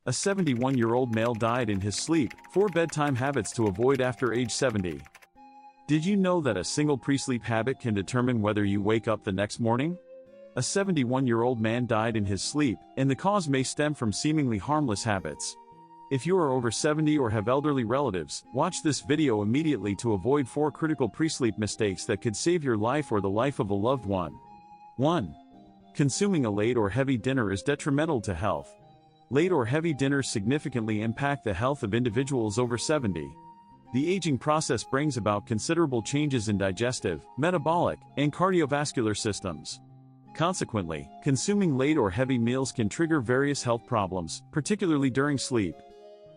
A 71-year-old male died in his sleep. 4 bedtime habits to avoid after age 70. Did you know that a single pre-sleep habit can determine whether you wake up the next morning? A 71-year-old man died in his sleep, and the cause may stem from seemingly harmless habits. If you are over 70 or have elderly relatives, watch this video immediately to avoid 4 critical pre-sleep mistakes that could save your life or the life of a loved one. 1. Consuming a late or heavy dinner is detrimental to health. Late or heavy dinners significantly impact the health of individuals over 70. The aging process brings about considerable changes in digestive, metabolic, and cardiovascular systems. Consequently, consuming late or heavy meals can trigger various health problems, particularly during sleep.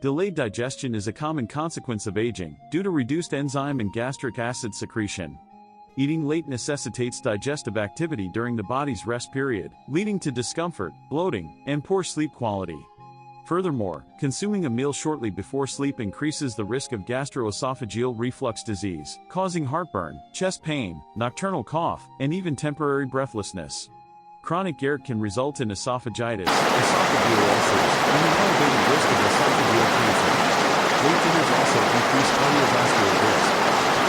Delayed digestion is a common consequence of aging, due to reduced enzyme and gastric acid secretion. Eating late necessitates digestive activity during the body's rest period, leading to discomfort, bloating, and poor sleep quality. Furthermore, consuming a meal shortly before sleep increases the risk of gastroesophageal reflux disease, causing heartburn, chest pain, nocturnal cough, and even temporary breathlessness. Chronic GERD can result in esophagitis, esophageal ulcers, and an elevated risk of esophageal cancer. Late dinners also increase cardiovascular risk.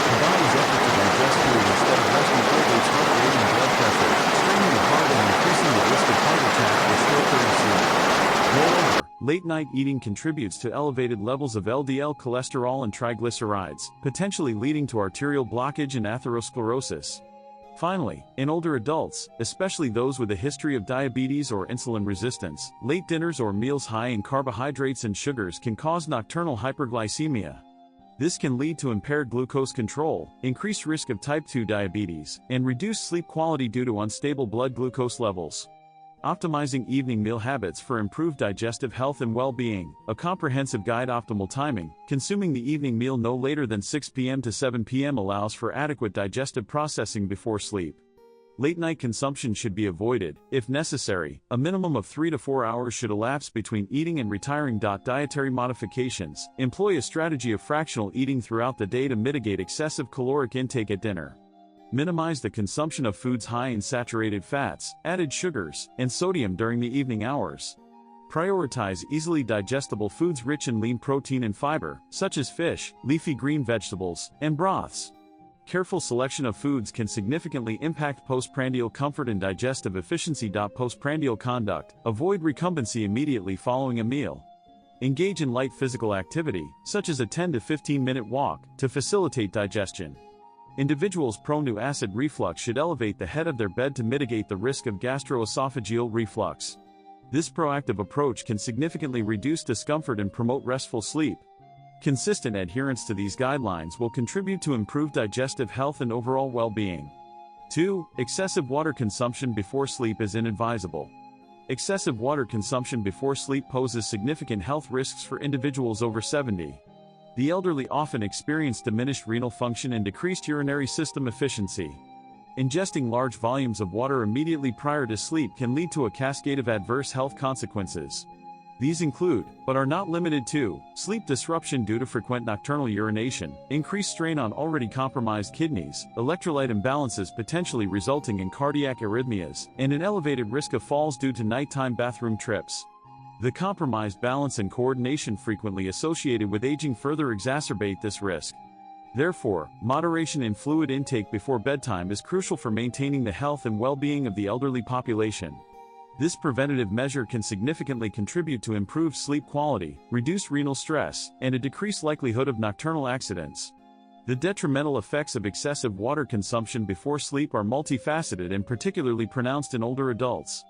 The body's effort to digest food instead of resting elevates heart rate and blood pressure, straining the heart and increasing the risk of heart attack or stroke during sleep. Moreover, late-night eating contributes to elevated levels of LDL cholesterol and triglycerides, potentially leading to arterial blockage and atherosclerosis. Finally, in older adults, especially those with a history of diabetes or insulin resistance, late dinners or meals high in carbohydrates and sugars can cause nocturnal hyperglycemia. This can lead to impaired glucose control, increased risk of type 2 diabetes, and reduced sleep quality due to unstable blood glucose levels. Optimizing evening meal habits for improved digestive health and well-being. A comprehensive guide. Optimal timing. Consuming the evening meal no later than 6 p.m. to 7 p.m. allows for adequate digestive processing before sleep. Late-night consumption should be avoided. If necessary, a minimum of 3 to 4 hours should elapse between eating and retiring. Dietary modifications. Employ a strategy of fractional eating throughout the day to mitigate excessive caloric intake at dinner. Minimize the consumption of foods high in saturated fats, added sugars, and sodium during the evening hours. Prioritize easily digestible foods rich in lean protein and fiber, such as fish, leafy green vegetables, and broths. Careful selection of foods can significantly impact postprandial comfort and digestive efficiency. Postprandial conduct. Avoid recumbency immediately following a meal. Engage in light physical activity, such as a 10 to 15-minute walk, to facilitate digestion. Individuals prone to acid reflux should elevate the head of their bed to mitigate the risk of gastroesophageal reflux. This proactive approach can significantly reduce discomfort and promote restful sleep. Consistent adherence to these guidelines will contribute to improved digestive health and overall well-being. 2. Excessive water consumption before sleep is inadvisable. Excessive water consumption before sleep poses significant health risks for individuals over 70. The elderly often experience diminished renal function and decreased urinary system efficiency. Ingesting large volumes of water immediately prior to sleep can lead to a cascade of adverse health consequences. These include, but are not limited to, sleep disruption due to frequent nocturnal urination, increased strain on already compromised kidneys, electrolyte imbalances potentially resulting in cardiac arrhythmias, and an elevated risk of falls due to nighttime bathroom trips. The compromised balance and coordination frequently associated with aging further exacerbate this risk. Therefore, moderation in fluid intake before bedtime is crucial for maintaining the health and well-being of the elderly population. This preventative measure can significantly contribute to improved sleep quality, reduced renal stress, and a decreased likelihood of nocturnal accidents. The detrimental effects of excessive water consumption before sleep are multifaceted and particularly pronounced in older adults.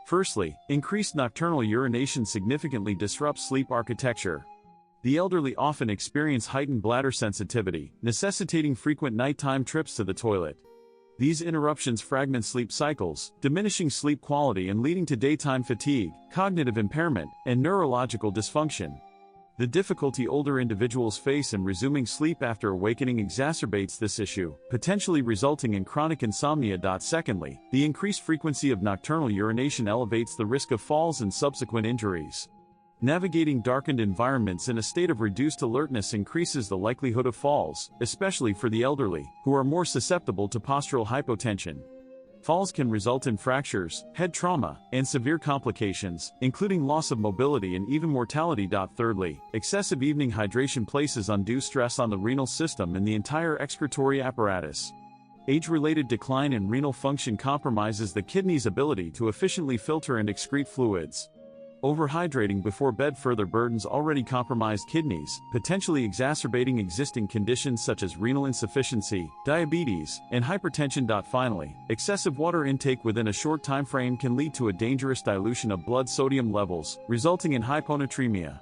Firstly, increased nocturnal urination significantly disrupts sleep architecture. The elderly often experience heightened bladder sensitivity, necessitating frequent nighttime trips to the toilet. These interruptions fragment sleep cycles, diminishing sleep quality and leading to daytime fatigue, cognitive impairment, and neurological dysfunction. The difficulty older individuals face in resuming sleep after awakening exacerbates this issue, potentially resulting in chronic insomnia. Secondly, the increased frequency of nocturnal urination elevates the risk of falls and subsequent injuries. Navigating darkened environments in a state of reduced alertness increases the likelihood of falls, especially for the elderly, who are more susceptible to postural hypotension. Falls can result in fractures, head trauma, and severe complications, including loss of mobility and even mortality. Thirdly, excessive evening hydration places undue stress on the renal system and the entire excretory apparatus. Age-related decline in renal function compromises the kidney's ability to efficiently filter and excrete fluids. Overhydrating before bed further burdens already compromised kidneys, potentially exacerbating existing conditions such as renal insufficiency, diabetes, and hypertension. Finally, excessive water intake within a short time frame can lead to a dangerous dilution of blood sodium levels, resulting in hyponatremia.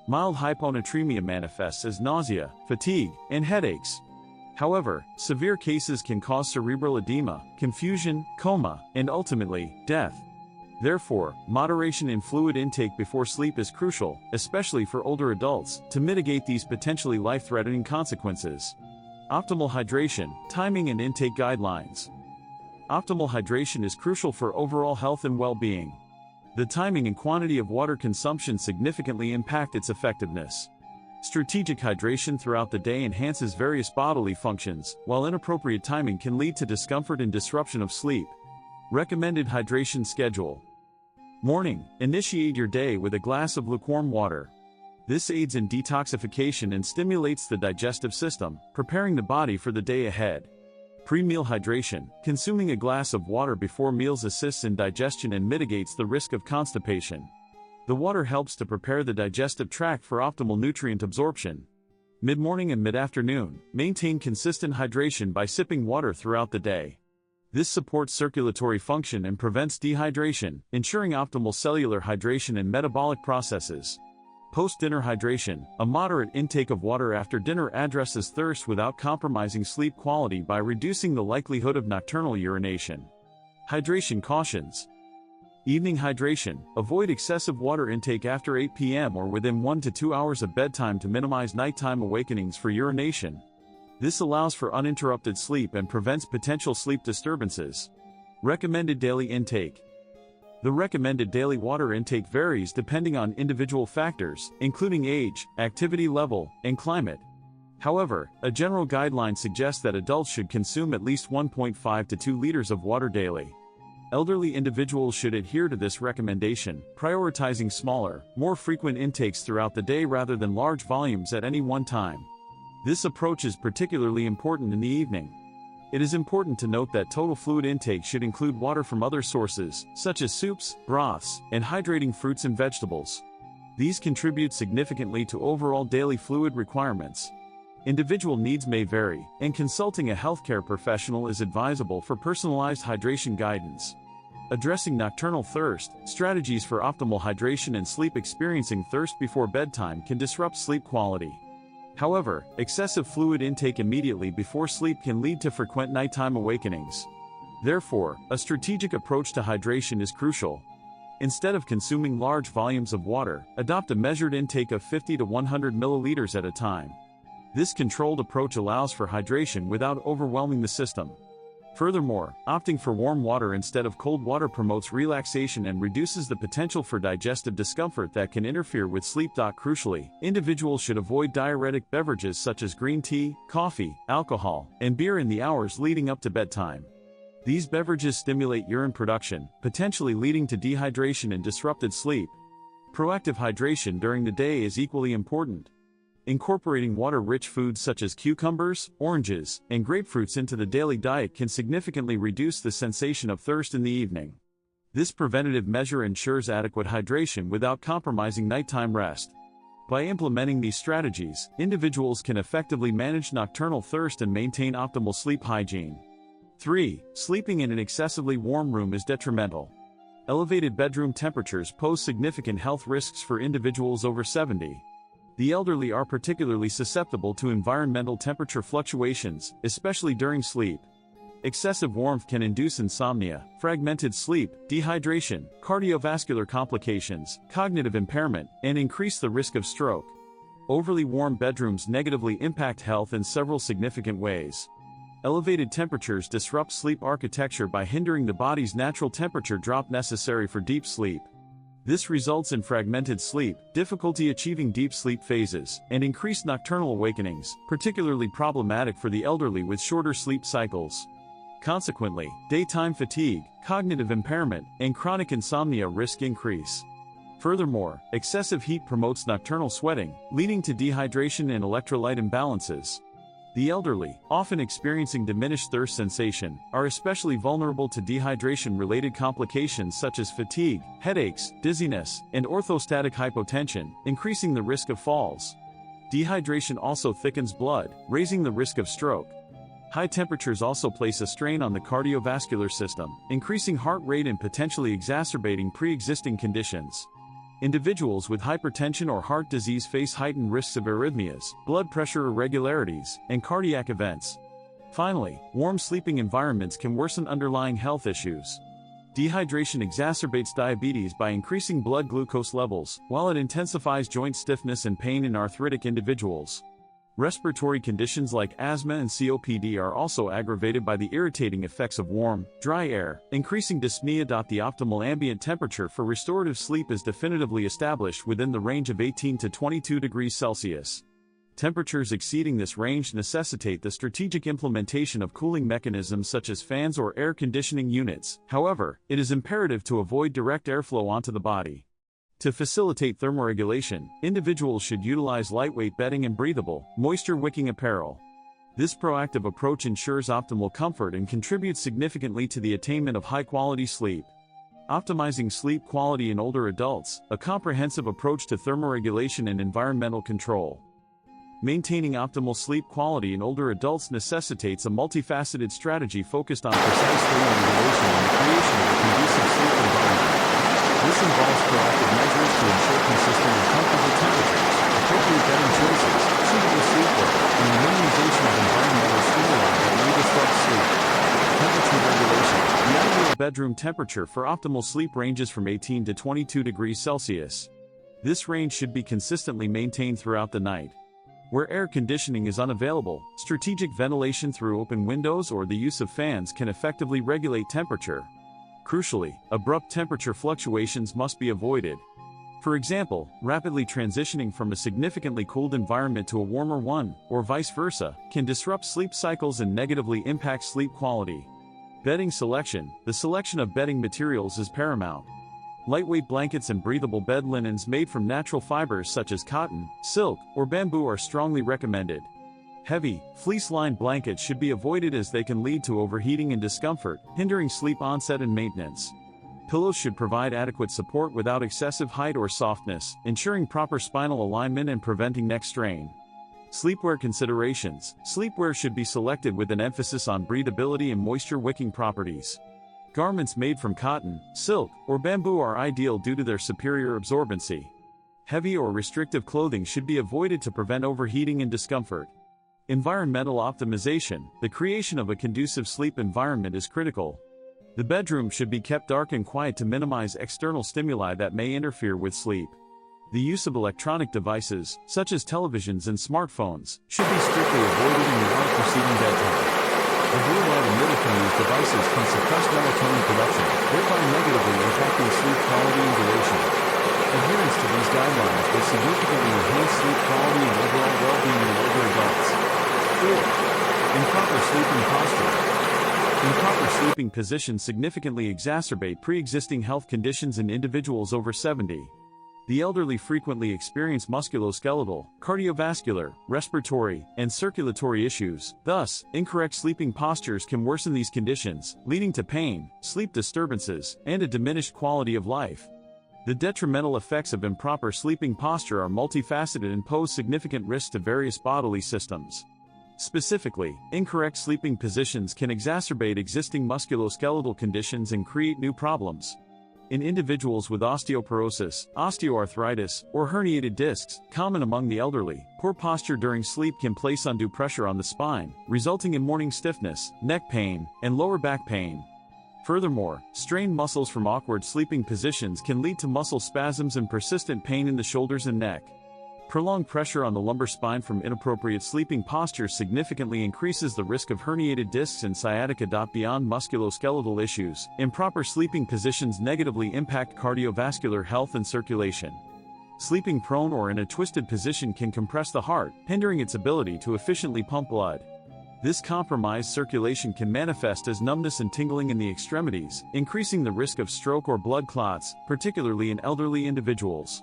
Mild hyponatremia manifests as nausea, fatigue, and headaches. However, severe cases can cause cerebral edema, confusion, coma, and ultimately, death. Therefore, moderation in fluid intake before sleep is crucial, especially for older adults, to mitigate these potentially life-threatening consequences. Optimal hydration, timing and intake guidelines. Optimal hydration is crucial for overall health and well-being. The timing and quantity of water consumption significantly impact its effectiveness. Strategic hydration throughout the day enhances various bodily functions, while inappropriate timing can lead to discomfort and disruption of sleep. Recommended hydration schedule. Morning, initiate your day with a glass of lukewarm water. This aids in detoxification and stimulates the digestive system, preparing the body for the day ahead. Pre-meal hydration, consuming a glass of water before meals assists in digestion and mitigates the risk of constipation. The water helps to prepare the digestive tract for optimal nutrient absorption. Mid-morning and mid-afternoon, maintain consistent hydration by sipping water throughout the day. This supports circulatory function and prevents dehydration, ensuring optimal cellular hydration and metabolic processes. Post-dinner hydration, a moderate intake of water after dinner addresses thirst without compromising sleep quality by reducing the likelihood of nocturnal urination. Hydration cautions. Evening hydration, avoid excessive water intake after 8 p.m. or within 1 to 2 hours of bedtime to minimize nighttime awakenings for urination. This allows for uninterrupted sleep and prevents potential sleep disturbances. Recommended daily intake. The recommended daily water intake varies depending on individual factors, including age, activity level, and climate. However, a general guideline suggests that adults should consume at least 1.5 to 2 liters of water daily. Elderly individuals should adhere to this recommendation, prioritizing smaller, more frequent intakes throughout the day rather than large volumes at any one time. This approach is particularly important in the evening. It is important to note that total fluid intake should include water from other sources, such as soups, broths, and hydrating fruits and vegetables. These contribute significantly to overall daily fluid requirements. Individual needs may vary, and consulting a healthcare professional is advisable for personalized hydration guidance. Addressing nocturnal thirst, strategies for optimal hydration and sleep. Experiencing thirst before bedtime can disrupt sleep quality. However, excessive fluid intake immediately before sleep can lead to frequent nighttime awakenings. Therefore, a strategic approach to hydration is crucial. Instead of consuming large volumes of water, adopt a measured intake of 50 to 100 milliliters at a time. This controlled approach allows for hydration without overwhelming the system. Furthermore, opting for warm water instead of cold water promotes relaxation and reduces the potential for digestive discomfort that can interfere with sleep. Crucially, individuals should avoid diuretic beverages such as green tea, coffee, alcohol, and beer in the hours leading up to bedtime. These beverages stimulate urine production, potentially leading to dehydration and disrupted sleep. Proactive hydration during the day is equally important. Incorporating water-rich foods such as cucumbers, oranges, and grapefruits into the daily diet can significantly reduce the sensation of thirst in the evening. This preventative measure ensures adequate hydration without compromising nighttime rest. By implementing these strategies, individuals can effectively manage nocturnal thirst and maintain optimal sleep hygiene. 3. Sleeping in an excessively warm room is detrimental. Elevated bedroom temperatures pose significant health risks for individuals over 70. The elderly are particularly susceptible to environmental temperature fluctuations, especially during sleep. Excessive warmth can induce insomnia, fragmented sleep, dehydration, cardiovascular complications, cognitive impairment, and increase the risk of stroke. Overly warm bedrooms negatively impact health in several significant ways. Elevated temperatures disrupt sleep architecture by hindering the body's natural temperature drop necessary for deep sleep. This results in fragmented sleep, difficulty achieving deep sleep phases, and increased nocturnal awakenings, particularly problematic for the elderly with shorter sleep cycles. Consequently, daytime fatigue, cognitive impairment, and chronic insomnia risk increase. Furthermore, excessive heat promotes nocturnal sweating, leading to dehydration and electrolyte imbalances. The elderly, often experiencing diminished thirst sensation, are especially vulnerable to dehydration-related complications such as fatigue, headaches, dizziness, and orthostatic hypotension, increasing the risk of falls. Dehydration also thickens blood, raising the risk of stroke. High temperatures also place a strain on the cardiovascular system, increasing heart rate and potentially exacerbating pre-existing conditions. Individuals with hypertension or heart disease face heightened risks of arrhythmias, blood pressure irregularities, and cardiac events. Finally, warm sleeping environments can worsen underlying health issues. Dehydration exacerbates diabetes by increasing blood glucose levels, while it intensifies joint stiffness and pain in arthritic individuals. Respiratory conditions like asthma and COPD are also aggravated by the irritating effects of warm, dry air, increasing dyspnea. The optimal ambient temperature for restorative sleep is definitively established within the range of 18 to 22 degrees Celsius. Temperatures exceeding this range necessitate the strategic implementation of cooling mechanisms such as fans or air conditioning units. However, it is imperative to avoid direct airflow onto the body. To facilitate thermoregulation, individuals should utilize lightweight bedding and breathable, moisture-wicking apparel. This proactive approach ensures optimal comfort and contributes significantly to the attainment of high-quality sleep. Optimizing sleep quality in older adults, a comprehensive approach to thermoregulation and environmental control. Maintaining optimal sleep quality in older adults necessitates a multifaceted strategy focused on precise thermoregulation and the creation of a conducive sleep environment. This involves proactive measures to ensure consistent and comfortable temperatures, appropriate bedding choices, suitable sleepwear, and the minimization of environmental stimuli that may disrupt sleep. Temperature regulation. The ideal bedroom temperature for optimal sleep ranges from 18 to 22 degrees Celsius. This range should be consistently maintained throughout the night. Where air conditioning is unavailable, strategic ventilation through open windows or the use of fans can effectively regulate temperature. Crucially, abrupt temperature fluctuations must be avoided. For example, rapidly transitioning from a significantly cooled environment to a warmer one, or vice versa, can disrupt sleep cycles and negatively impact sleep quality. Bedding selection. The selection of bedding materials is paramount. Lightweight blankets and breathable bed linens made from natural fibers such as cotton, silk, or bamboo are strongly recommended. Heavy, fleece-lined blankets should be avoided as they can lead to overheating and discomfort, hindering sleep onset and maintenance. Pillows should provide adequate support without excessive height or softness, ensuring proper spinal alignment and preventing neck strain. Sleepwear considerations. Sleepwear should be selected with an emphasis on breathability and moisture-wicking properties. Garments made from cotton, silk, or bamboo are ideal due to their superior absorbency. Heavy or restrictive clothing should be avoided to prevent overheating and discomfort. Environmental optimization. The creation of a conducive sleep environment is critical. The bedroom should be kept dark and quiet to minimize external stimuli that may interfere with sleep. The use of electronic devices, such as televisions and smartphones, should be strictly avoided in the hour preceding bedtime. The blue light emitted from these devices can suppress melatonin production, thereby negatively impacting sleep quality and duration. Adherence to these guidelines will significantly enhance sleep quality and overall well-being in older adults. 4. Improper sleeping posture. Improper sleeping positions significantly exacerbate pre-existing health conditions in individuals over 70. The elderly frequently experience musculoskeletal, cardiovascular, respiratory, and circulatory issues. Thus, incorrect sleeping postures can worsen these conditions, leading to pain, sleep disturbances, and a diminished quality of life. The detrimental effects of improper sleeping posture are multifaceted and pose significant risks to various bodily systems. Specifically, incorrect sleeping positions can exacerbate existing musculoskeletal conditions and create new problems. In individuals with osteoporosis, osteoarthritis, or herniated discs, common among the elderly, poor posture during sleep can place undue pressure on the spine, resulting in morning stiffness, neck pain, and lower back pain. Furthermore, strained muscles from awkward sleeping positions can lead to muscle spasms and persistent pain in the shoulders and neck. Prolonged pressure on the lumbar spine from inappropriate sleeping postures significantly increases the risk of herniated discs and sciatica. Beyond musculoskeletal issues, improper sleeping positions negatively impact cardiovascular health and circulation. Sleeping prone or in a twisted position can compress the heart, hindering its ability to efficiently pump blood. This compromised circulation can manifest as numbness and tingling in the extremities, increasing the risk of stroke or blood clots, particularly in elderly individuals.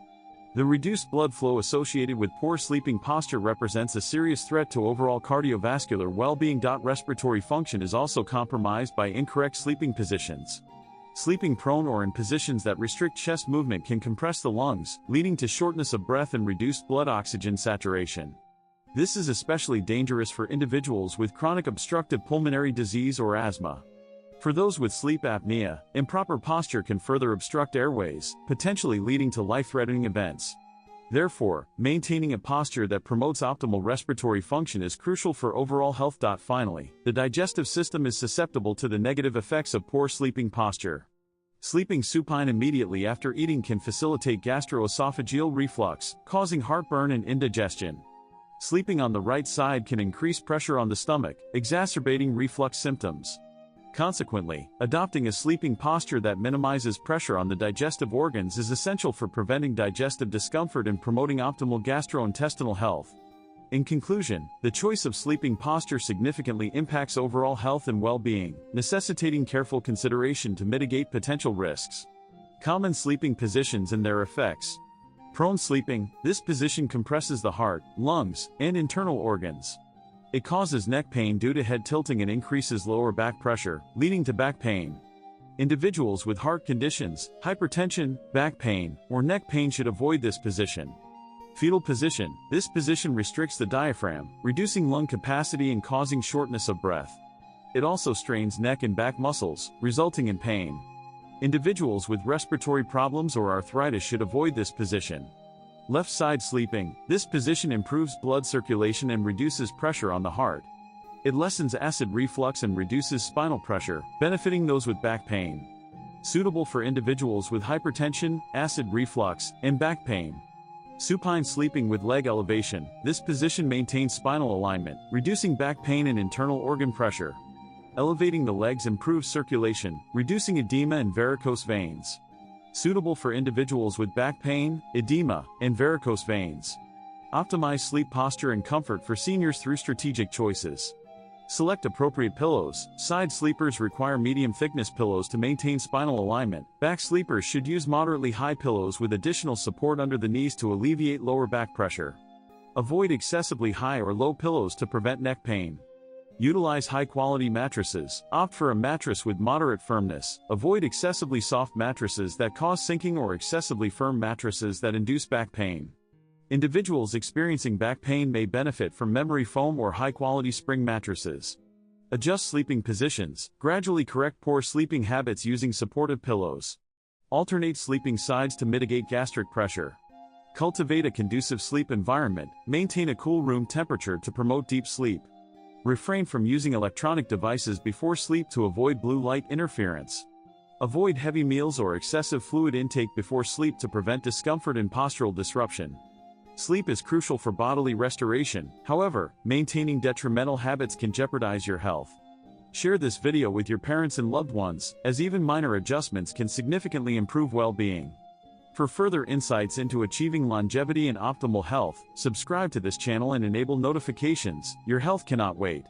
The reduced blood flow associated with poor sleeping posture represents a serious threat to overall cardiovascular well-being. Respiratory function is also compromised by incorrect sleeping positions. Sleeping prone or in positions that restrict chest movement can compress the lungs, leading to shortness of breath and reduced blood oxygen saturation. This is especially dangerous for individuals with chronic obstructive pulmonary disease or asthma. For those with sleep apnea, improper posture can further obstruct airways, potentially leading to life-threatening events. Therefore, maintaining a posture that promotes optimal respiratory function is crucial for overall health. Finally, the digestive system is susceptible to the negative effects of poor sleeping posture. Sleeping supine immediately after eating can facilitate gastroesophageal reflux, causing heartburn and indigestion. Sleeping on the right side can increase pressure on the stomach, exacerbating reflux symptoms. Consequently, adopting a sleeping posture that minimizes pressure on the digestive organs is essential for preventing digestive discomfort and promoting optimal gastrointestinal health. In conclusion, the choice of sleeping posture significantly impacts overall health and well-being, necessitating careful consideration to mitigate potential risks. Common sleeping positions and their effects. Prone sleeping. This position compresses the heart, lungs, and internal organs. It causes neck pain due to head tilting and increases lower back pressure, leading to back pain. Individuals with heart conditions, hypertension, back pain, or neck pain should avoid this position. Fetal position. This position restricts the diaphragm, reducing lung capacity and causing shortness of breath. It also strains neck and back muscles, resulting in pain. Individuals with respiratory problems or arthritis should avoid this position. Left side sleeping. This position improves blood circulation and reduces pressure on the heart. It lessens acid reflux and reduces spinal pressure, benefiting those with back pain. Suitable for individuals with hypertension, acid reflux, and back pain. Supine sleeping with leg elevation. This position maintains spinal alignment, reducing back pain and internal organ pressure. Elevating the legs improves circulation, reducing edema and varicose veins. Suitable for individuals with back pain, edema, and varicose veins. Optimize sleep posture and comfort for seniors through strategic choices. Select appropriate pillows. Side sleepers require medium thickness pillows to maintain spinal alignment. Back sleepers should use moderately high pillows with additional support under the knees to alleviate lower back pressure. Avoid excessively high or low pillows to prevent neck pain. Utilize high-quality mattresses. Opt for a mattress with moderate firmness. Avoid excessively soft mattresses that cause sinking or excessively firm mattresses that induce back pain. Individuals experiencing back pain may benefit from memory foam or high-quality spring mattresses. Adjust sleeping positions. Gradually correct poor sleeping habits using supportive pillows. Alternate sleeping sides to mitigate gastric pressure. Cultivate a conducive sleep environment. Maintain a cool room temperature to promote deep sleep. Refrain from using electronic devices before sleep to avoid blue light interference. Avoid heavy meals or excessive fluid intake before sleep to prevent discomfort and postural disruption. Sleep is crucial for bodily restoration, however, maintaining detrimental habits can jeopardize your health. Share this video with your parents and loved ones, as even minor adjustments can significantly improve well-being. For further insights into achieving longevity and optimal health, subscribe to this channel and enable notifications. Your health cannot wait.